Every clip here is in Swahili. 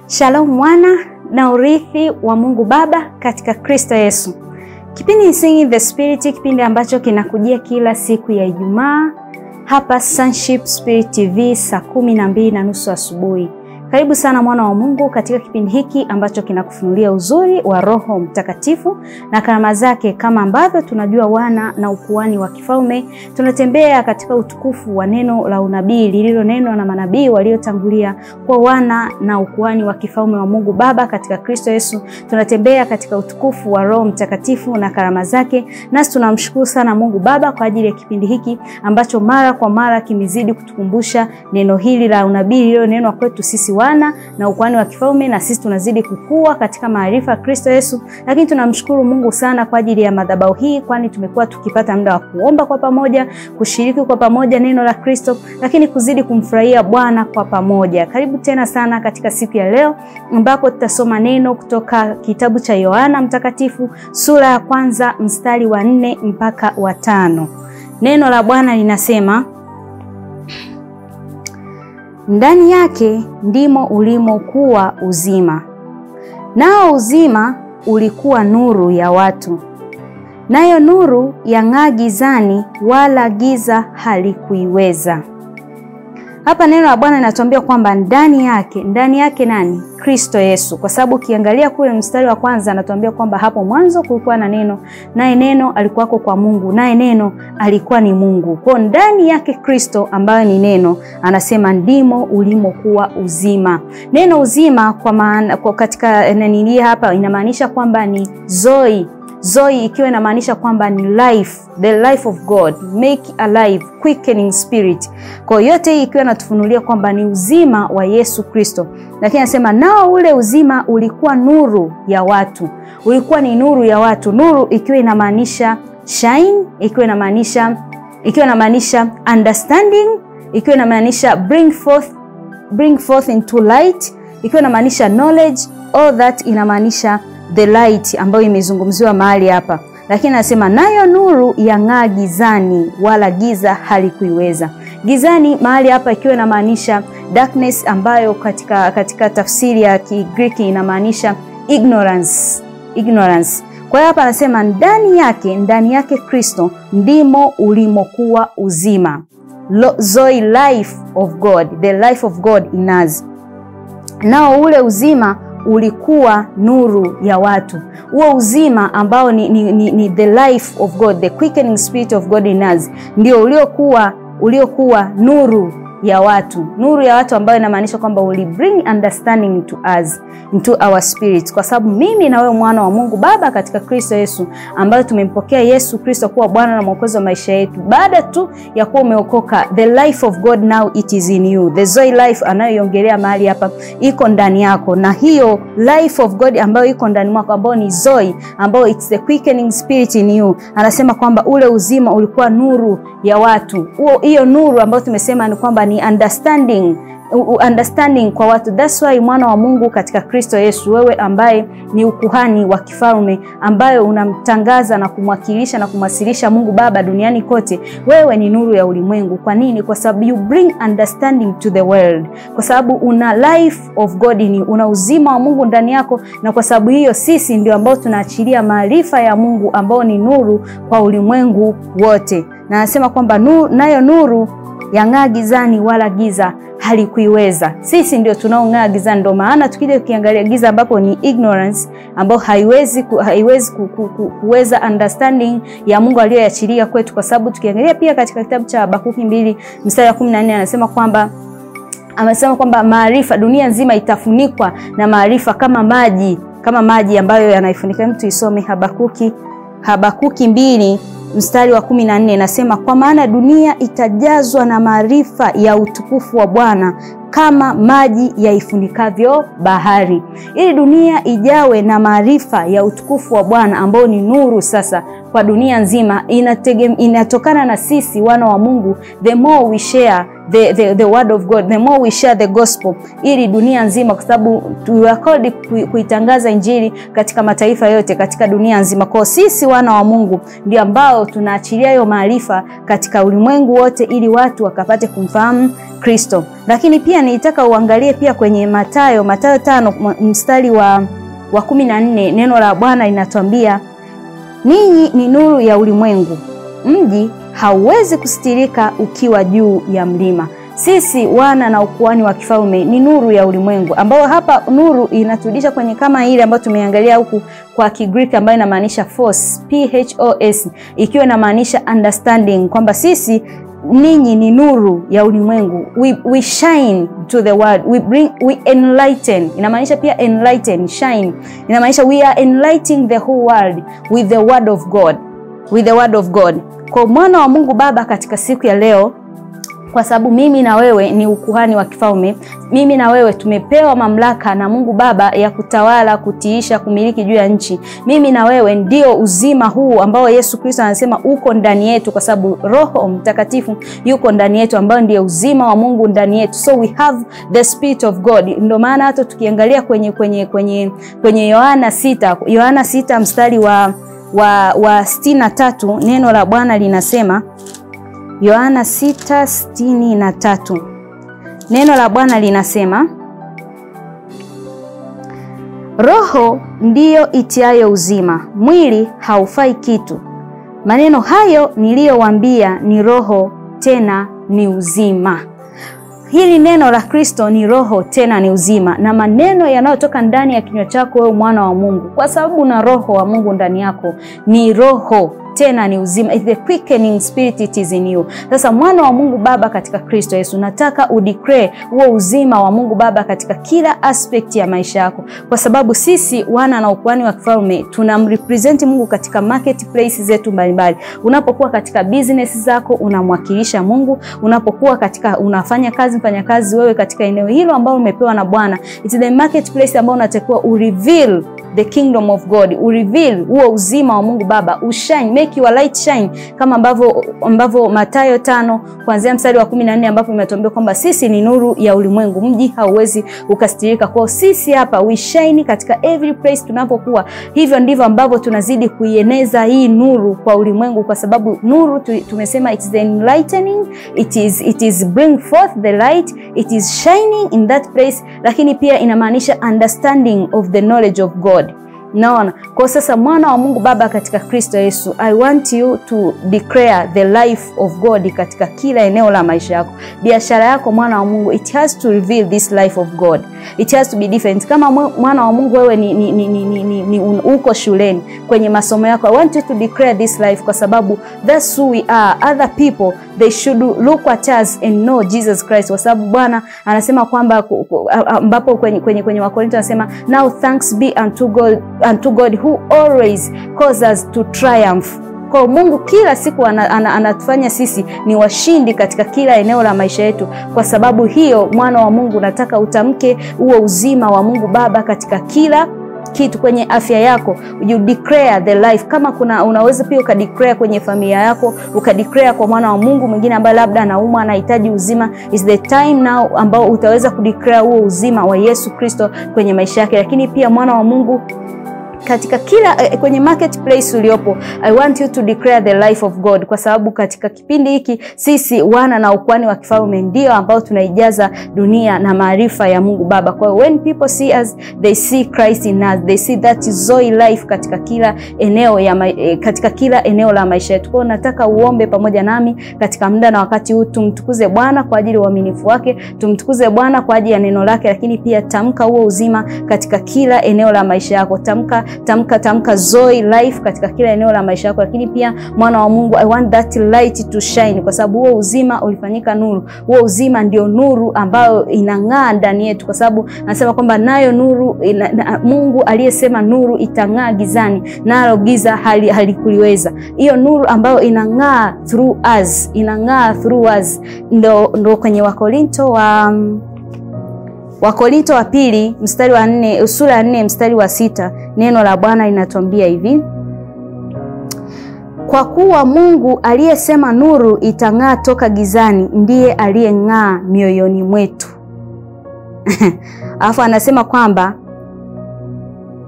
Shalom wana na urithi wa Mungu Baba katika Kristo Yesu. Kipindi ni Singing the Spirit, kipindi ambacho kinakujia kila siku ya Ijumaa hapa Sonship Spirit TV saa 12:30 asubuhi. Karibu sana mwana wa Mungu katika kipindi hiki ambacho kinakufunulia uzuri wa Roho Mtakatifu na karama zake, kama ambavyo tunajua wana na ukuhani wa kifalme. Tunatembea katika utukufu wa neno la unabii lililonenwa na manabii waliotangulia kwa wana na ukuhani wa kifalme wa Mungu Baba katika Kristo Yesu. Tunatembea katika utukufu wa Roho Mtakatifu na karama zake, nasi tunamshukuru sana Mungu Baba kwa ajili ya kipindi hiki ambacho mara kwa mara kimezidi kutukumbusha neno hili la unabii lililonenwa kwetu sisi wana na ukuhani wa kifalme, na sisi tunazidi kukua katika maarifa ya Kristo Yesu. Lakini tunamshukuru Mungu sana kwa ajili ya madhabahu hii, kwani tumekuwa tukipata muda wa kuomba kwa pamoja, kushiriki kwa pamoja neno la Kristo, lakini kuzidi kumfurahia Bwana kwa pamoja. Karibu tena sana katika siku ya leo ambapo tutasoma neno kutoka kitabu cha Yohana Mtakatifu sura ya 1 mstari wa 4 mpaka wa 5. Neno la Bwana linasema, ndani yake ndimo ulimokuwa uzima, nao uzima ulikuwa nuru ya watu, nayo nuru yang'aa gizani, wala giza halikuiweza. Hapa neno la Bwana linatuambia kwamba ndani yake nani? Kristo Yesu. Kwa sababu ukiangalia kule mstari wa 1 anatuambia kwamba hapo mwanzo kulikuwa na neno, naye neno alikuwako kwa Mungu, naye neno alikuwa ni Mungu. Kwa ndani yake Kristo ambaye ni neno, anasema ndimo ulimokuwa uzima. Neno uzima kwa maana katika nani hapa inamaanisha kwamba ni Zoe, ikiwa inamaanisha kwamba ni life, the life of God, make alive, quickening spirit. Kwa yote hii ikiwa inatufunulia kwamba ni uzima wa Yesu Kristo. Lakini anasema nao ule uzima ulikuwa nuru ya watu. Ulikuwa ni nuru ya watu. Nuru ikiwa inamaanisha shine, ikiwa inamaanisha understanding, ikiwa inamaanisha bring forth into light, ikiwa inamaanisha knowledge, all that inamaanisha the light ambayo imezungumziwa mahali hapa. Lakini anasema nayo nuru yang'aa gizani, wala giza halikuiweza. Gizani mahali hapa ikiwa inamaanisha darkness, ambayo katika tafsiri ya Kigiriki inamaanisha ignorance. Kwa hiyo hapa anasema ndani yake Kristo ndimo ulimokuwa uzima. Zoe, life of God, the life of God in us. Nao ule uzima ulikuwa nuru ya watu. Huo uzima ambao ni the life of God, the quickening spirit of God in us, ndio uliokuwa nuru ya watu. Nuru ya watu ambayo inamaanisha kwamba will bring understanding to us, into our spirits. Kwa sababu mimi na wewe mwana wa Mungu Baba katika Kristo Yesu, ambayo tumempokea Yesu Kristo kuwa Bwana na Mwokozi wa maisha yetu, baada tu ya kuwa umeokoka, the life of God now it is in you. The Zoe life anayoiongelea mahali hapa iko ndani yako, na hiyo life of God ambayo iko ndani mwako, ambayo ni Zoe, ambayo it's the quickening spirit in you, anasema kwamba ule uzima ulikuwa nuru ya watu. Hiyo nuru ambayo tumesema ni kwamba ni understanding kwa watu. That's why mwana wa Mungu katika Kristo Yesu, wewe ambaye ni ukuhani wa kifalme, ambaye unamtangaza na kumwakilisha na kumwasilisha Mungu Baba duniani kote, wewe ni nuru ya ulimwengu. Kwa nini? Kwa sababu you bring understanding to the world. Kwa sababu una life of God in you, una uzima wa Mungu ndani yako, na kwa sababu hiyo sisi ndio ambao tunaachilia maarifa ya Mungu ambao ni nuru kwa ulimwengu wote. Na anasema kwamba nayo nuru yang'aa gizani, wala giza halikuiweza. Sisi ndio tunaong'aa gizani. Ndio maana tukija ukiangalia giza ambapo ni ignorance, ambao haiwezi kuweza understanding ya Mungu aliyoachilia kwetu. Kwa sababu tukiangalia pia katika kitabu cha Habakuki 2 mstari wa 14 anasema kwamba maarifa, dunia nzima itafunikwa na maarifa kama maji ambayo yanaifunika. Mtu isome Habakuki 2 mstari wa 14, nasema kwa maana dunia itajazwa na maarifa ya utukufu wa Bwana kama maji yaifunikavyo bahari. Ili dunia ijawe na maarifa ya utukufu wa Bwana ambao ni nuru sasa kwa dunia nzima, inatokana na sisi wana wa Mungu. The more we share the word of God, the more we share the gospel, ili dunia nzima, kwa sababu we are called kuitangaza injili katika mataifa yote, katika dunia nzima. Kwa sisi wana wa Mungu ndio ambao tunaachilia hiyo maarifa katika ulimwengu wote, ili watu wakapate kumfahamu Kristo. Lakini pia nilitaka uangalie pia kwenye Mathayo 5 mstari wa 14, neno la Bwana linatuambia, ninyi ni nuru ya ulimwengu. Mji hauwezi kustirika ukiwa juu ya mlima. Sisi wana na ukuhani wa kifalme ni nuru ya ulimwengu, ambao hapa nuru inaturudisha kwenye kama ile ambayo tumeangalia huku kwa Kigreek ambayo inamaanisha force, PHOS, ikiwa inamaanisha understanding, kwamba sisi ninyi ni nuru ya ulimwengu. We shine to the world. We enlighten. Inamaanisha pia enlighten, shine. Inamaanisha we are enlightening the whole world with the word of God. With the word of God. Kwa mwana wa Mungu Baba katika siku ya leo, kwa sababu mimi na wewe ni ukuhani wa kifalme, mimi na wewe tumepewa mamlaka na Mungu Baba ya kutawala, kutiisha, kumiliki juu ya nchi. Mimi na wewe ndio uzima huu ambao Yesu Kristo anasema uko ndani yetu, kwa sababu Roho Mtakatifu yuko ndani yetu, ambao ndio uzima wa Mungu ndani yetu. So we have the Spirit of God. Ndio maana hata tukiangalia kwenye Yohana 6 mstari wa 63, neno la Bwana linasema, Yohana 6:63. Neno la Bwana linasema, Roho ndiyo itiayo uzima, mwili haufai kitu. Maneno hayo niliyowaambia ni roho tena ni uzima. Hili neno la Kristo ni roho tena ni uzima, na maneno yanayotoka ndani ya kinywa chako wewe mwana wa Mungu, kwa sababu na roho wa Mungu ndani yako, ni roho tena ni uzima. It's the quickening spirit, it is in you. Sasa mwana wa Mungu Baba katika Kristo Yesu, nataka udeclare huo uzima wa Mungu Baba katika kila aspect ya maisha yako, kwa sababu sisi wana na ukuhani wa kifalme tunamrepresent Mungu katika marketplace zetu mbalimbali. Unapokuwa katika business zako unamwakilisha Mungu, unapokuwa katika unafanya kazi, mfanyakazi wewe katika eneo hilo ambalo umepewa na Bwana, it's the marketplace ambao unatakiwa ureveal the kingdom of God, ureveal huo uzima wa Mungu Baba, ushine, make your light shine, kama ambavyo Mathayo 5 kuanzia mstari wa 14 ambapo imetuambia kwamba sisi ni nuru ya ulimwengu, mji hauwezi ukastirika. Kwa sisi hapa we shine katika every place tunapokuwa. Hivyo ndivyo ambavyo tunazidi kuieneza hii nuru kwa ulimwengu, kwa sababu nuru tumesema it's the enlightening, it is bring forth the light, it is shining in that place, lakini pia inamaanisha understanding of the knowledge of God. Naona kwa sasa mwana wa Mungu Baba katika Kristo Yesu, I want you to declare the life of God katika kila eneo la maisha yako. Biashara yako mwana wa Mungu, it has to reveal this life of God. It has to be different. Kama mwana wa Mungu wewe ni uko shuleni kwenye masomo yako, I want you to declare this life, kwa sababu that's who we are. Other people, they should look at us and know Jesus Christ, kwa sababu Bwana anasema kwamba, ambapo kwenye Wakorintho anasema, now thanks be unto God who always causes us to triumph. Kwa Mungu kila siku anatufanya sisi ni washindi katika kila eneo la maisha yetu. Kwa sababu hiyo mwana wa Mungu, nataka utamke huo uzima wa Mungu Baba katika kila kitu. Kwenye afya yako, you declare the life. Kama unaweza pia ukadeclare kwenye familia yako, ukadeclare kwa mwana wa Mungu mwingine ambaye labda anaumwa, anahitaji uzima, is the time now ambao utaweza kudeclare huo uzima wa Yesu Kristo kwenye maisha yake. Lakini pia mwana wa Mungu katika kila kwenye marketplace uliopo, I want you to declare the life of God, kwa sababu katika kipindi hiki sisi wana na ukuhani wa kifalme ndio ambao tunaijaza dunia na maarifa ya Mungu Baba. Kwa hiyo when people see us, they see Christ in us, they see that Zoe life katika kila eneo katika kila eneo la maisha yetu. Kwa hiyo nataka uombe pamoja nami katika muda na wakati huu. Tumtukuze Bwana kwa ajili ya uaminifu wake, tumtukuze Bwana kwa ajili ya neno lake, lakini pia tamka huo uzima katika kila eneo la maisha yako. Tamka Zoe life katika kila eneo la maisha yako. Lakini pia mwana wa Mungu, I want that light to shine, kwa sababu huo uzima ulifanyika nuru. Huo uzima ndio nuru ambayo inang'aa ndani yetu, kwa sababu anasema kwamba nayo nuru Mungu aliyesema nuru itang'aa gizani, nalo giza halikuliweza. Hiyo nuru ambayo inang'aa through us, ndo kwenye Wakorintho wa pili mstari wa 4, sura ya 4 mstari wa 6, neno la Bwana linatuambia hivi: kwa kuwa Mungu aliyesema nuru itang'aa toka gizani ndiye aliyeng'aa mioyoni mwetu. Alafu anasema kwamba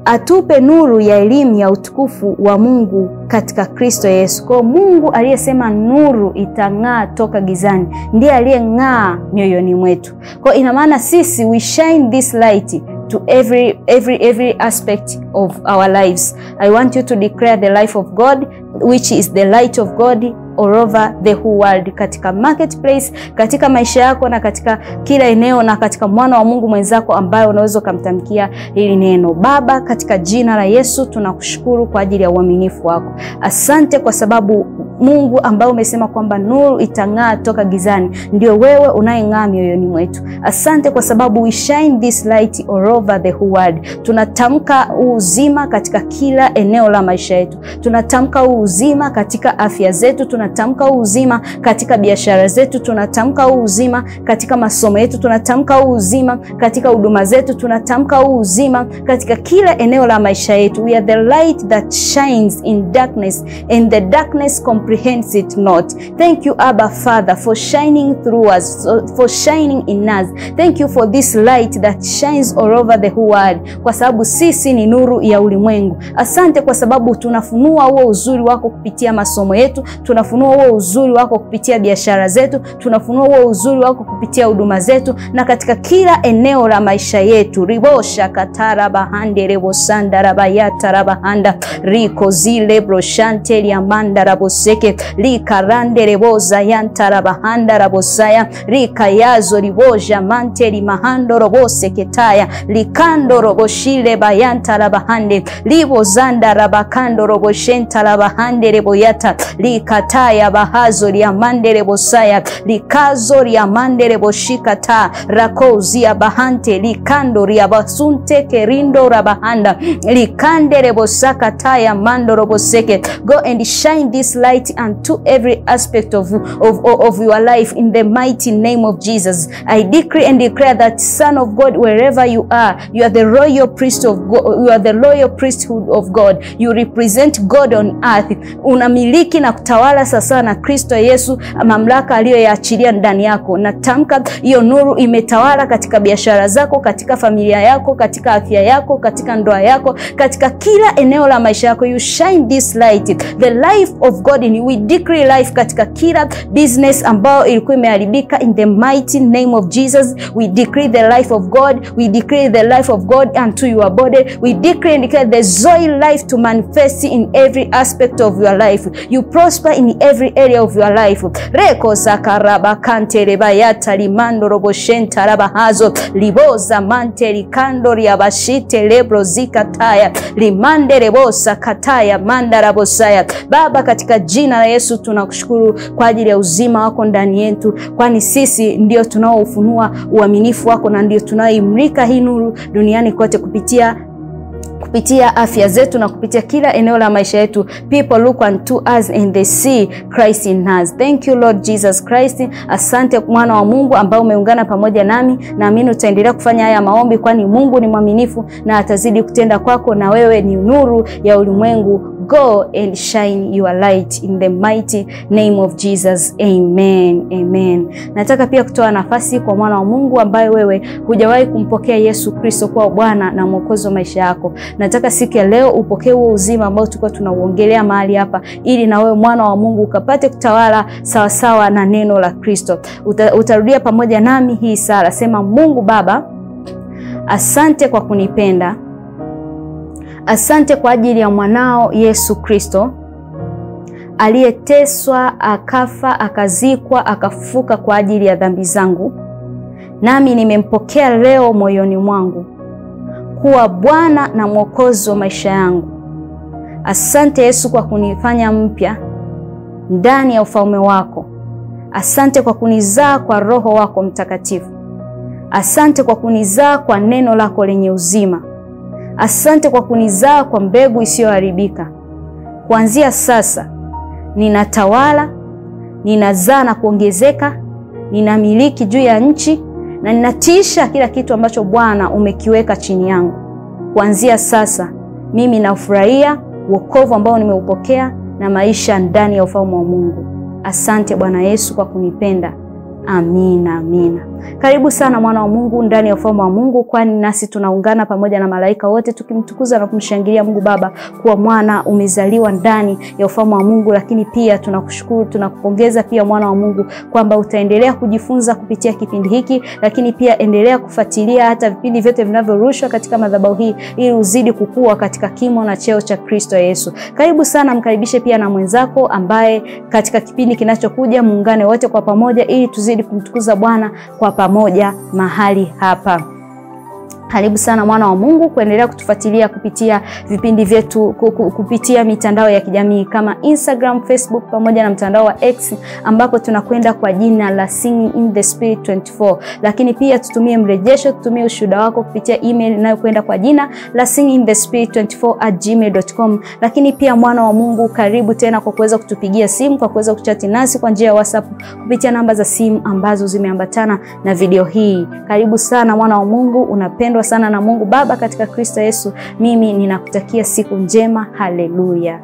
atupe nuru ya elimu ya utukufu wa Mungu katika Kristo Yesu. Kwa Mungu aliyesema nuru itang'aa toka gizani ndiye aliyeng'aa mioyoni mwetu. Kwa ina maana sisi we shine this light to every aspect of our lives. I want you to declare the life of God, which is the light of God all over the whole world, katika marketplace, katika maisha yako na katika kila eneo, na katika mwana wa Mungu mwenzako ambaye unaweza kumtamkia hili neno. Baba, katika jina la Yesu tunakushukuru kwa ajili ya uaminifu wako. Asante kwa sababu Mungu ambaye umesema kwamba nuru itang'aa toka gizani, ndio wewe unayeng'aa mioyoni mwetu. Asante kwa sababu we shine this light all over the whole world. Tunatamka uzima katika kila eneo la maisha yetu. Tunatamka uzima katika afya zetu, tunatamka uzima katika biashara zetu, tunatamka uzima katika masomo yetu, tunatamka uzima katika huduma zetu, tunatamka uzima katika kila eneo la maisha yetu. We are the light that shines in darkness, and the darkness comprehends it not. Thank you, Abba Father, for shining through us, for shining in us. Thank you for this light that shines all over the whole world, kwa sababu sisi ni nuru ya ulimwengu. Asante kwa sababu tunafunua huo uzuri wako kupitia masomo yetu, tunafunua huo uzuri wako kupitia biashara zetu, tunafunua huo uzuri wako kupitia huduma zetu, na katika kila eneo la maisha yetu. Ribosha katara bahande rebo sanda rabayata rabahanda riko zile broshante liamanda raboseke likarande reboza yanta rabahanda rabosaya rikayazo riboja mante limahando roboseke taya likando roboshile bayanta rabahande libozanda rabakando roboshenta rabahande reboyata likataya bahazo liamande rebosaya likazo liamande reboshikata rakozia bahante likando riabasunte kerindo rabahanda likande rebosaka taya mando roboseke. Go and shine this light unto every aspect of your life in the mighty name of Jesus. I decree and declare that Son of God, wherever you are the royal priest of God, you are the royal priesthood of God. You represent God on earth. Unamiliki na kutawala sasa na Kristo Yesu, mamlaka aliyoyaachilia ndani yako. Natamka hiyo nuru imetawala katika biashara zako, katika familia yako, katika afya yako, katika ndoa yako, katika kila eneo la maisha yako. You shine this light, the life of God in you. We decree life katika kila business ambao ilikuwa imeharibika in the mighty name of Jesus. We decree the life of God. We decree the life of God unto your body. We decree and declare the Zoe life to manifest in every aspect of your life. You prosper in every area of your life. Reko zakaraba kante rebayata limando roboshenta rabahazo liboza mante likando riabashite lebro zikataya limande rebosa kataya manda rabosaya. Baba, katika jina la Yesu tunakushukuru kwa ajili ya uzima wako ndani yetu, kwani sisi ndio tunaoufunua uaminifu wako na ndio tunaoimulika hii nuru duniani kote kupitia afya zetu na kupitia kila eneo la maisha yetu. People look unto us and they see Christ in us. Thank you Lord Jesus Christ. Asante mwana wa Mungu ambao umeungana pamoja nami. Naamini utaendelea kufanya haya maombi, kwani Mungu ni mwaminifu na atazidi kutenda kwako, na wewe ni nuru ya ulimwengu. Go and shine your light in the mighty name of Jesus. Amen. Amen. Nataka pia kutoa nafasi kwa mwana wa Mungu ambaye wewe hujawahi kumpokea Yesu Kristo kuwa Bwana na Mwokozi wa maisha yako. Nataka siku ya leo upokee huo uzima ambao tulikuwa tunauongelea mahali hapa, ili na wewe mwana wa Mungu ukapate kutawala sawa sawa na neno la Kristo. Utarudia pamoja nami hii sala. Sema: Mungu Baba, asante kwa kunipenda. Asante kwa ajili ya mwanao Yesu Kristo aliyeteswa, akafa, akazikwa, akafufuka kwa ajili ya dhambi zangu. Nami nimempokea leo moyoni mwangu kuwa Bwana na Mwokozi wa maisha yangu. Asante Yesu kwa kunifanya mpya ndani ya ufalme wako. Asante kwa kunizaa kwa Roho wako Mtakatifu. Asante kwa kunizaa kwa neno lako lenye uzima. Asante kwa kunizaa kwa mbegu isiyoharibika. Kuanzia sasa ninatawala, ninazaa na kuongezeka, ninamiliki juu ya nchi na ninatiisha kila kitu ambacho Bwana umekiweka chini yangu. Kuanzia sasa mimi nafurahia wokovu ambao nimeupokea na maisha ndani ya ufalme wa Mungu. Asante Bwana Yesu kwa kunipenda. Amina, amina. Karibu sana mwana wa Mungu ndani ya ufalme wa Mungu, kwani nasi tunaungana pamoja na malaika wote tukimtukuza na kumshangilia Mungu Baba kuwa mwana umezaliwa ndani ya ufalme wa Mungu. Lakini pia tunakushukuru, tunakupongeza pia mwana wa Mungu kwamba utaendelea kujifunza kupitia kipindi hiki, lakini pia endelea kufuatilia hata vipindi vyote vinavyorushwa katika madhabahu hii ili uzidi kukua katika kimo na cheo cha Kristo Yesu. Karibu sana, mkaribishe pia na mwenzako ambaye katika kipindi kinachokuja muungane wote kwa pamoja ili tuzidi kumtukuza Bwana kwa pamoja mahali hapa. Karibu sana mwana wa Mungu kuendelea kutufuatilia kupitia vipindi vyetu kupitia mitandao ya kijamii kama Instagram, Facebook pamoja na mtandao wa X ambapo tunakwenda kwa jina la Singing in the Spirit 24. Lakini pia tutumie mrejesho, tutumie ushuhuda wako kupitia email inayokwenda kwa jina la singingthespirit24@gmail.com. Lakini pia mwana wa Mungu, karibu tena kwa kuweza kutupigia simu, kwa kuweza kuchati nasi kwa njia ya WhatsApp kupitia namba za simu ambazo zimeambatana na video hii. Karibu sana mwana wa Mungu, unapendwa sana na Mungu Baba katika Kristo Yesu. Mimi ninakutakia siku njema. Haleluya.